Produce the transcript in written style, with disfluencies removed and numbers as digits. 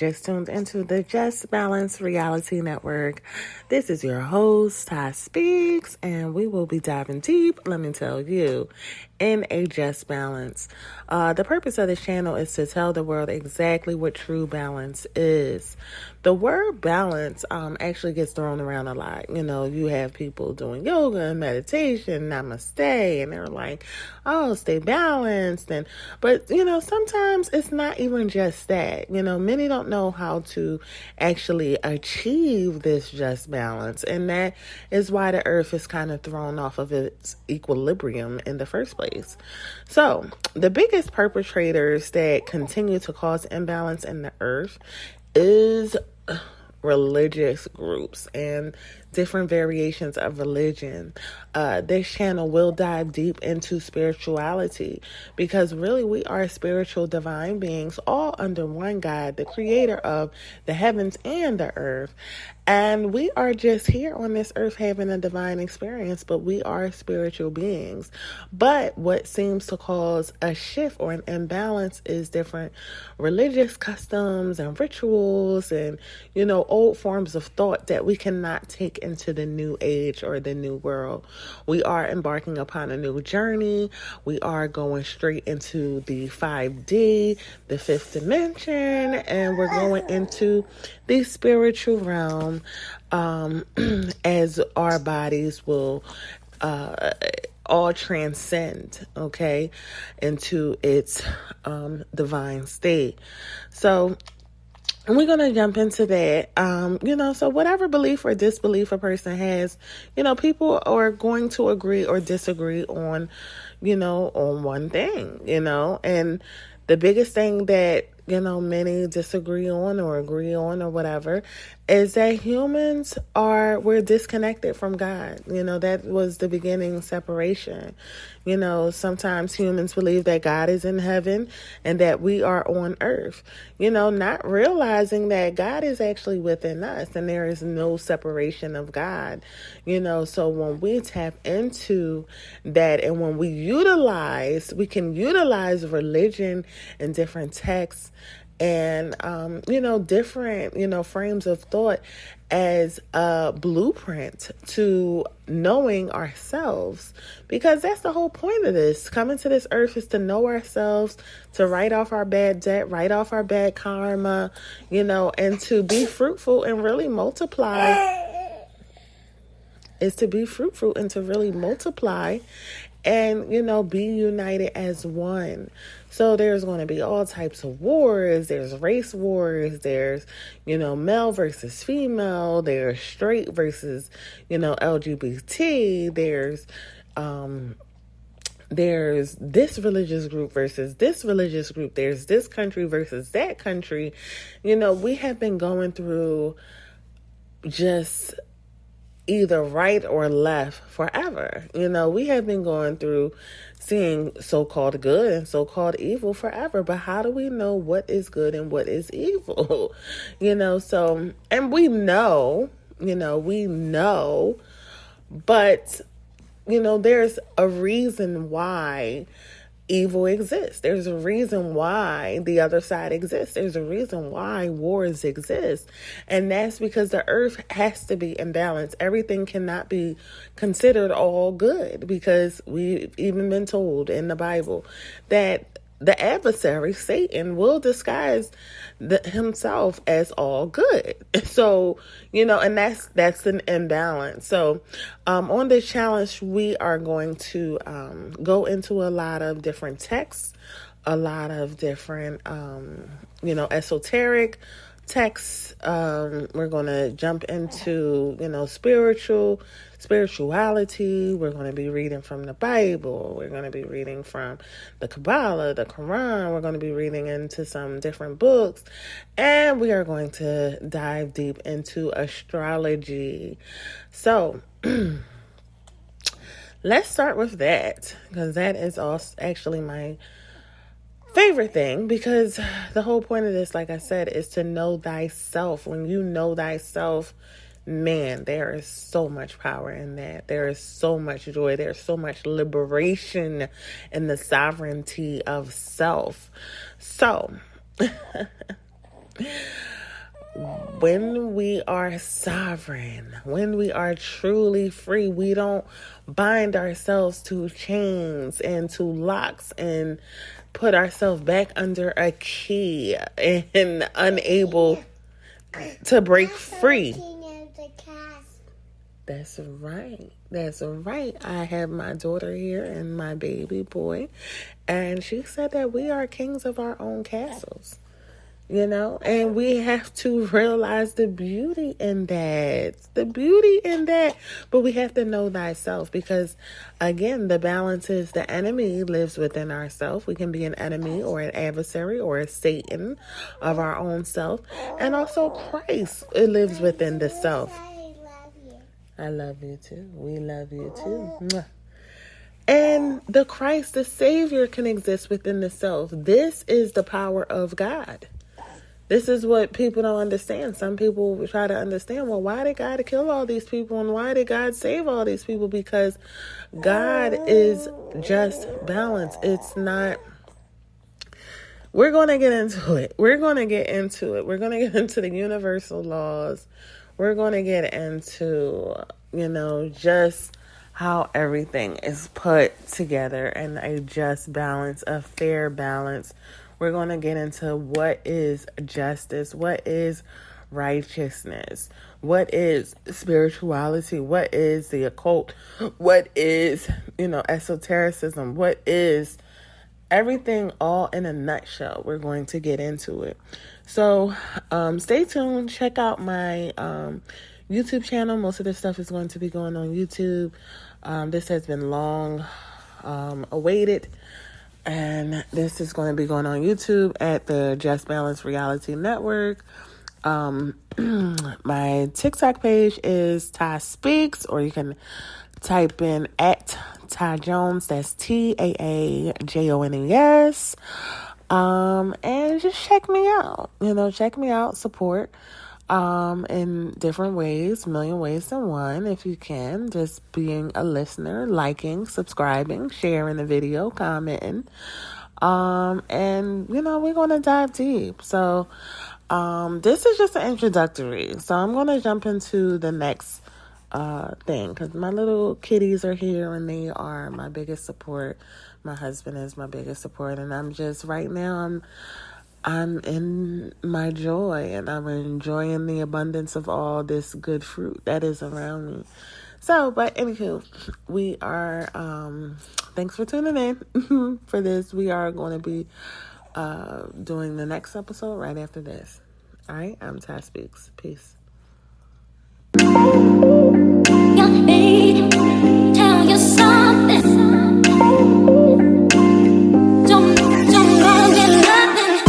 just tuned into the Just Balance Reality Network. This is your host, Ty Speaks, and we will be diving deep, let me tell you, in a just balance. The purpose of this channel is to tell the world exactly what true balance is. The word balance actually gets thrown around a lot. You know, you have people doing yoga and meditation, namaste, and they're like, oh, stay balanced. But, you know, sometimes it's not even just that. You know, many don't know how to actually achieve this just balance. And that is why the earth is kind of thrown off of its equilibrium in the first place. So the biggest perpetrators that continue to cause imbalance in the earth is religious groups and different variations of religion. This channel will dive deep into spirituality because really we are spiritual divine beings all under one God, the creator of the heavens and the earth. And we are just here on this earth having a divine experience, but we are spiritual beings. But what seems to cause a shift or an imbalance is different religious customs and rituals and, you know, old forms of thought that we cannot take into the new age or the new world. We are embarking upon a new journey. We are going straight into the 5D, the fifth dimension, and we're going into the spiritual realm as our bodies will all transcend, okay, into its divine state. So we're going to jump into that. So whatever belief or disbelief a person has, you know, people are going to agree or disagree on, you know, on one thing, you know, and the biggest thing that, you know, many disagree on or agree on or whatever is that we're disconnected from God. You know, that was the beginning separation. You know, sometimes humans believe that God is in heaven and that we are on earth, you know, not realizing that God is actually within us and there is no separation of God, you know. So when we tap into that and when we can utilize religion and different texts and, different, frames of thought as a blueprint to knowing ourselves, because that's the whole point of this. Coming to this earth is to know ourselves, to write off our bad debt, write off our bad karma, you know, and to be fruitful and really multiply. Is to be fruitful and to really multiply and, you know, be united as one. So there's going to be all types of wars. There's race wars. There's, you know, male versus female. There's straight versus, you know, LGBT. There's this religious group versus this religious group. There's this country versus that country. You know, we have been going through just either right or left forever. You know, we have been going through seeing so-called good and so-called evil forever. But how do we know what is good and what is evil? You know, so, and we know, but, you know, there's a reason why evil exists. There's a reason why the other side exists. There's a reason why wars exist. And that's because the earth has to be in balance. Everything cannot be considered all good, because we've even been told in the Bible that the adversary, Satan, will disguise himself as all good. So, you know, and that's an imbalance. So, on this challenge, we are going to go into a lot of different texts, a lot of different, esoteric texts. We're going to jump into, you know, spirituality. We're going to be reading from the Bible. We're going to be reading from the Kabbalah, the Quran. We're going to be reading into some different books. And we are going to dive deep into astrology. So let's start with that, because that is also actually my favorite thing, because the whole point of this, like I said, is to know thyself. When you know thyself, man, there is so much power in that. There is so much joy. There's so much liberation in the sovereignty of self. So when we are sovereign, when we are truly free, we don't bind ourselves to chains and to locks and put ourselves back under a key and unable to break free. That's right. That's right. I have my daughter here and my baby boy, and she said that we are kings of our own castles. And we have to realize the beauty in that. But we have to know thyself because, again, the balance is the enemy lives within ourself. We can be an enemy or an adversary or a Satan of our own self. And also Christ, it lives within the self. I love you too. We love you too. And the Christ, the Savior, can exist within the self. This is the power of God. This is what people don't understand. Some people try to understand, well, why did God kill all these people and why did God save all these people? Because God is just balance. It's not. We're going to get into it. We're going to get into the universal laws. We're going to get into, just how everything is put together in a just balance, a fair balance. We're going to get into what is justice, what is righteousness, what is spirituality, what is the occult, what is, esotericism, what is everything all in a nutshell. We're going to get into it. So stay tuned. Check out my YouTube channel. Most of this stuff is going to be going on YouTube. This has been long awaited. And this is going to be going on YouTube at the Just Balance Reality Network. My TikTok page is Ty Speaks, or you can type in at Ty Jones. That's TAAJONES. And just check me out. Check me out. Support in different ways, a million ways than one, if you can. Just being a listener, liking, subscribing, sharing the video, commenting. And we're going to dive deep. So this is just an introductory. So I'm going to jump into the next thing because my little kitties are here and they are my biggest support. My husband is my biggest support, and I'm just right now I'm in my joy and I'm enjoying the abundance of all this good fruit that is around me. So, but anywho, we are, thanks for tuning in for this. We are going to be doing the next episode right after this. All right, I'm Ty Speaks. Peace.